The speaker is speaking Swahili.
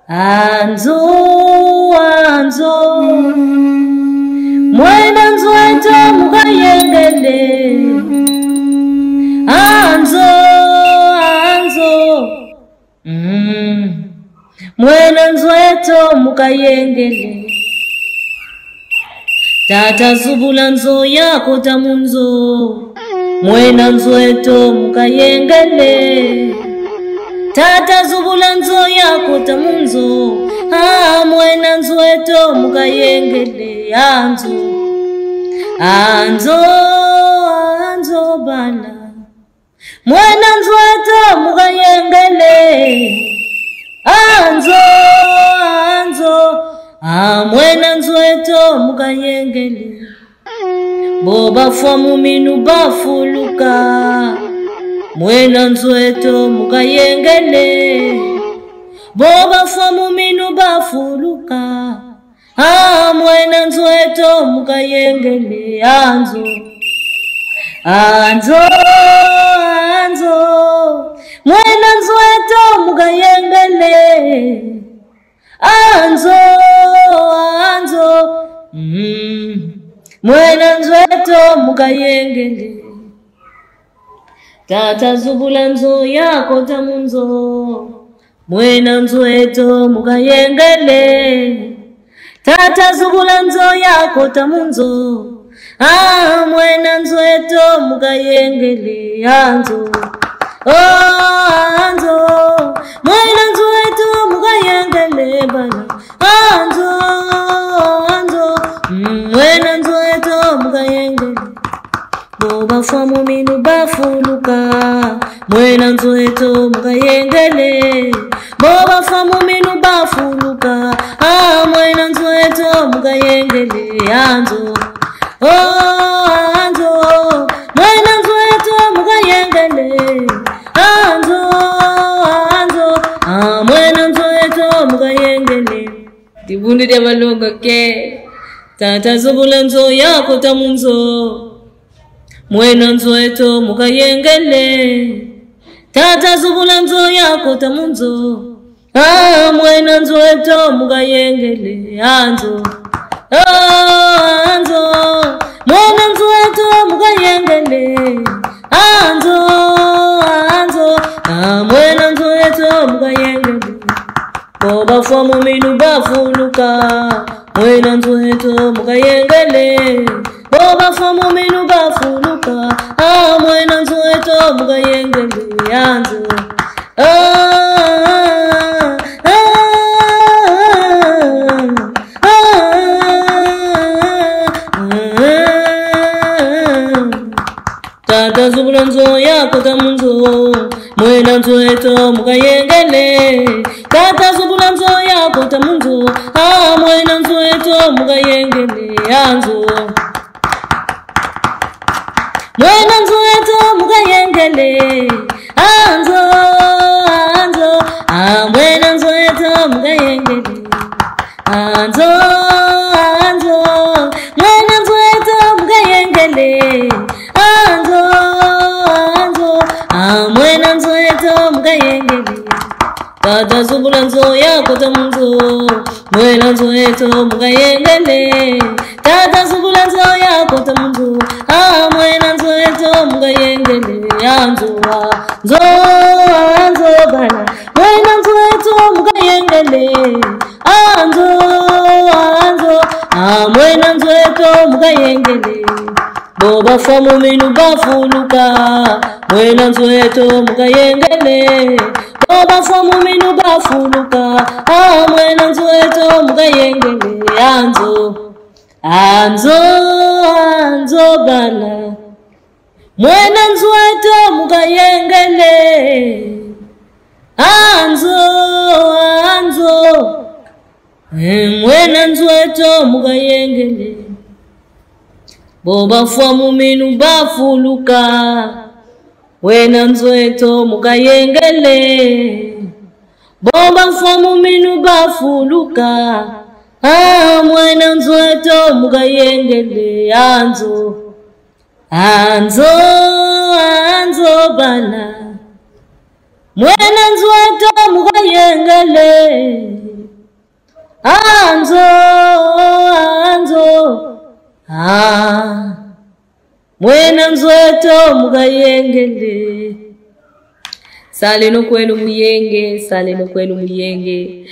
Anzo, anzo, mwena nzweto mukayengele. Anzo, anzo, mwena nzweto mukayengele. Tata zubula nzo yako tamunzo, mwena nzweto mukayengele. Tata zubula nzo yako tamunzo, mwena nzweto mukayengele. Anzo, anzo, anzo bana, mwena nzweto mukayengele. Anzo, anzo, mwena nzweto mukayengele. Boba famu minu bafuluka, mwena nzweto mukayengele. Boba famu minu bafuluka, mwena nzweto mukayengele. Anzo, anzo, anzo, mwena nzweto mukayengele. Anzo, anzo, mwena nzweto mukayengele. Tata zubula nzo yako tamunzo, mwena nzweto mukayengele. Tata zubula nzo yako tamunzo, mwena nzweto mukayengele. Anzo, anzo, mwena nzweto mukayengele bana. Anzo, anzo, mwena nzweto mukayengele. Boba famu minu bafuluka, mwena nzweto mukayengele. Boba famu minu bafuluka, mwena nzweto mukayengele. Anzo, anzo, mwena nzweto mukayengele. Anzo, anzo, mwena nzweto mukayengele. Tibundi dia balongo ke. Tata zubula nzo yako tamunzo, mwena nzweto mukayengele. Tata zubula nzo yako tamunzo, mwena nzweto mukayengele. Anzo, anzo, mwena nzweto mukayengele. Anzo, anzo, mwena nzweto mukayengele. Boba famu minu bafuluka, mwena nzweto mukayengele. Boba famu minu bafuluka, mwena nzweto mukayengele. Anzo, tata zubula nzo yako tamunzo, mwena nzweto mukayengele. Tata zubula nzo yako tamunzo, mwena nzweto mukayengele. Anzo, mwena nzweto mukayengele. Anzo, anzo, mwena nzweto mukayengele. Anzo, anzo, mwena nzweto mukayengele. Anzo, anzo, mwena nzweto mukayengele. Tata zubula nzo yako tamunzo, mwena nzweto mukayengele. Tata zubula nzo yako tamunzo, mwena nzweto mukayengele. Anzo, anzo, anzo bana, mwena nzweto mukayengele. Anzo, anzo, mwena nzweto mukayengele. Boba famu minu bafuluka, mwena nzweto mukayengele. Boba famu minu bafuluka, mwena nzweto mukayengele. Anzo, anzo, anzo bana, mwena nzweto mukayengele. Anzo, anzo, mwena nzweto mukayengele. Boba famu minu bafuluka, mwena nzweto mukayengele. Boba famu minu bafuluka, mwena nzweto mukayengele. Anzo, anzo, anzo bana, mwena nzweto mukayengele. anzo mwena nzweto mugayengele sale no kwenu muyenge